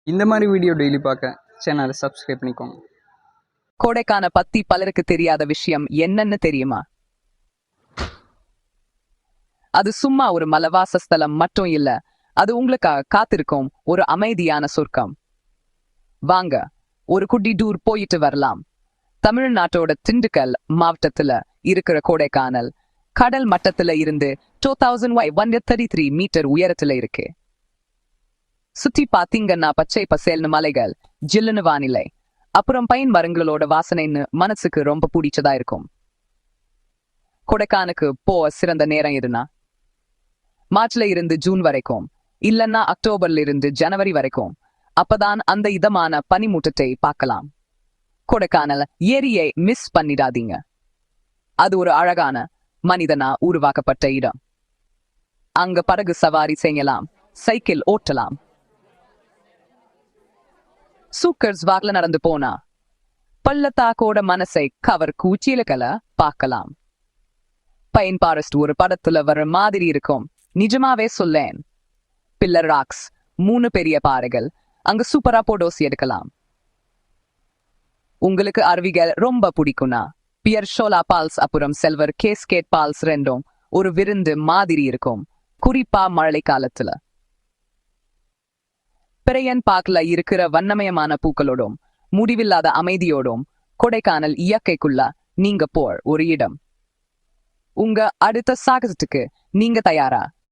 இந்த மாதிரி video daily பார்க்க சேனலை சப்ஸ்கிரைப் பண்ணிக்கோங்க. கோடைக்கான பத்தி பலருக்கு தெரியாத விஷயம் என்னன்னு தெரியுமா? அது சும்மா ஒரு மலவாச ஸ்தலம் மட்டும் இல்ல, அது உங்களுக்காக காத்திருக்கும் ஒரு அமைதியான சொர்க்கம். வாங்க ஒரு குட்டி டூர் போயிட்டு வரலாம். தமிழ்நாட்டோட திண்டுக்கல் மாவட்டத்துல இருக்கிற கோடைக்கானல் கடல் மட்டத்துல இருந்து 2133 மீட்டர் உயரத்துல இருக்கு. சுத்தி பாத்தீங்கன்னா பச்சை பசேல்னு மலைகள், ஜில்லுன்னு வானிலை, அப்புறம் பைன் மரங்களோட வாசனைன்னு மனசுக்கு ரொம்ப பிடிச்சதா இருக்கும். கொடைக்கானுக்கு சிறந்த நேரம் எதுனா மார்ச்ல இருந்து ஜூன் வரைக்கும், இல்லன்னா அக்டோபர்ல இருந்து ஜனவரி வரைக்கும். அப்பதான் அந்த இதமான பனிமூட்டத்தை பார்க்கலாம். கொடைக்கானல் ஏரியை மிஸ் பண்ணிடாதீங்க. அது ஒரு அழகான மனிதனா உருவாக்கப்பட்ட இடம். அங்க படகு சவாரி செய்யலாம், சைக்கிள் ஓட்டலாம், சூக்கர்ஸ் வாக்ல நடந்து போனா பள்ளத்தாக்கோட மனசை கவர் கூச்சியலுக்களை பார்க்கலாம். பைன் ஃபாரஸ்ட் ஒரு படத்துல வர மாதிரி இருக்கும். நிஜமாவே சொல்லேன். பில்லர் ராக்ஸ் 3 பெரிய பாறைகள், அங்க சூப்பரா போட்டோஸ் எடுக்கலாம். உங்களுக்கு அருவிகள் ரொம்ப பிடிக்கும்னா பியர் ஷோலா பால்ஸ் அப்புறம் செல்வர் கேஸ்கேட் பால்ஸ் ரெண்டும் ஒரு விருந்து மாதிரி இருக்கும், குறிப்பா மழை காலத்துல. பிரையன் பார்க்ல இருக்கிற வண்ணமயமான பூக்களோடும் முடிவில்லாத அமைதியோடும் கொடைக்கானல் இயற்கைக்குள்ள நீங்க போர் ஒரு இடம். உங்க அடுத்த சாகசத்துக்கு நீங்க தயாரா?